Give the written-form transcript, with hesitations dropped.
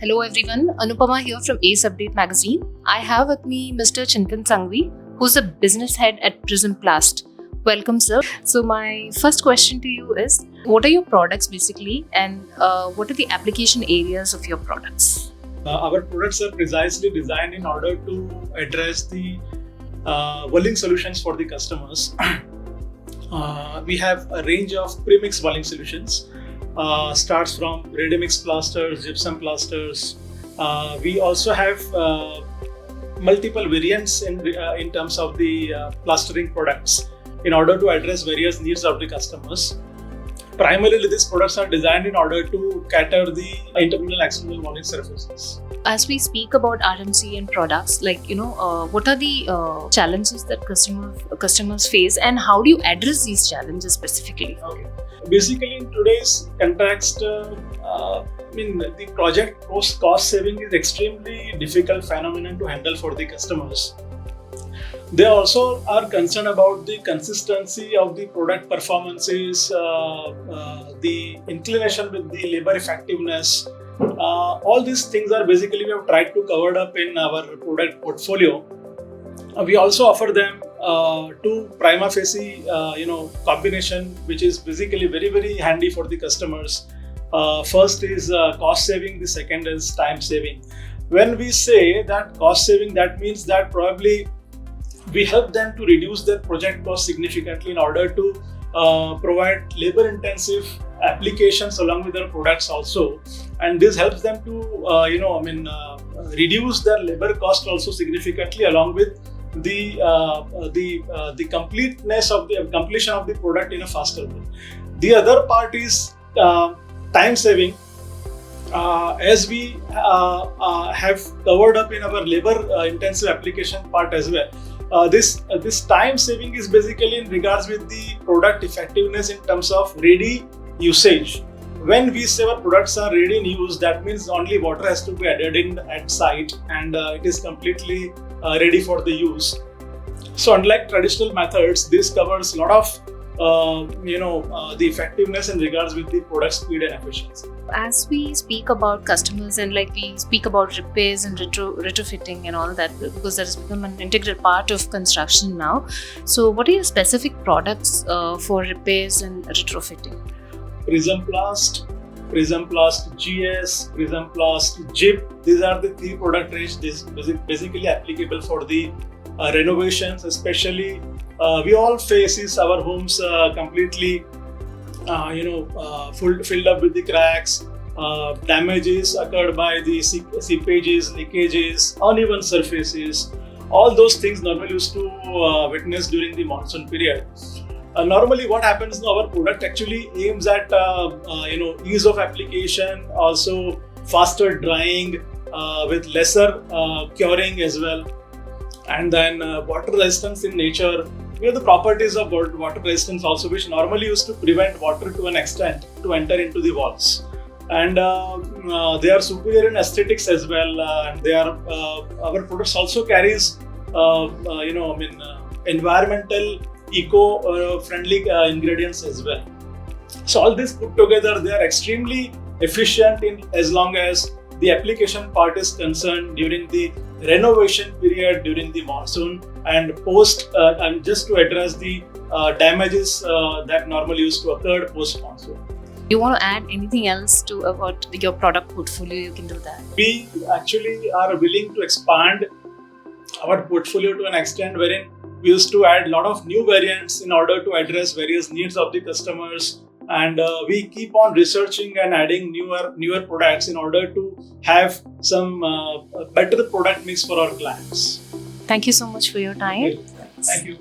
Hello everyone, Anupama here from Ace Update magazine. I have with me Mr. Chintan Sanghvi, who's a business head at Prism Plast. Welcome, sir. So my first question to you is, what are your products basically, and what are the application areas of your products? Our products are precisely designed in order to address the walling solutions for the customers. We have a range of Premix walling solutions. Starts from ready-mix plasters, gypsum plasters. We also have multiple variants in terms of the plastering products in order to address various needs of the customers. Primarily, these products are designed in order to cater the internal external walling surfaces. As we speak about RMC and products, what are the challenges that customers face, and how do you address these challenges specifically? Okay. Basically, in today's context, the project cost saving is extremely difficult phenomenon to handle for the customers. They also are concerned about the consistency of the product performances, the inclination with the labor effectiveness. All these things are basically we have tried to cover up in our product portfolio. We also offer them two prima facie, combination, which is basically very, very handy for the customers. First is cost saving. The second is time saving. When we say that cost saving, that means that probably we help them to reduce their project cost significantly in order to provide labor-intensive applications along with their products also, and this helps them to reduce their labor cost also significantly along with the completeness of the completion of the product in a faster way. The other part is time saving. As we have covered up in our labor intensive application part as well. This time saving is basically in regards with the product effectiveness in terms of ready usage. When we say our products are ready in use, that means only water has to be added in at site, and it is completely ready for the use. So unlike traditional methods, this covers a lot of the effectiveness in regards with the product speed and efficiency. As we speak about customers and we speak about repairs and retrofitting and all that, because that has become an integral part of construction now. So what are your specific products for repairs and retrofitting? PrismPlast, PrismPlast GS, PrismPlast GYP. These are the three product range. This is basically applicable for the renovations, especially. We all faces our homes completely, filled up with the cracks, damages occurred by the seepages, leakages, uneven surfaces. All those things normally used to witness during the monsoon period. Normally, what happens? Our product actually aims at ease of application, also faster drying with lesser curing as well, and then water resistance in nature. We have the properties of water resistance also, which normally used to prevent water to an extent to enter into the walls, and they are superior in aesthetics as well. And they are our products also carries environmental eco-friendly ingredients as well. So all this put together, they are extremely efficient in as long as the application part is concerned during the renovation period, during the monsoon, and post, and just to address the damages that normally used to occur post monsoon. You want to add anything else to about your product portfolio? You can do that. We actually are willing to expand our portfolio to an extent wherein we used to add a lot of new variants in order to address various needs of the customers. And we keep on researching and adding newer products in order to have some better product mix for our clients. Thank you so much for your time. Thank you.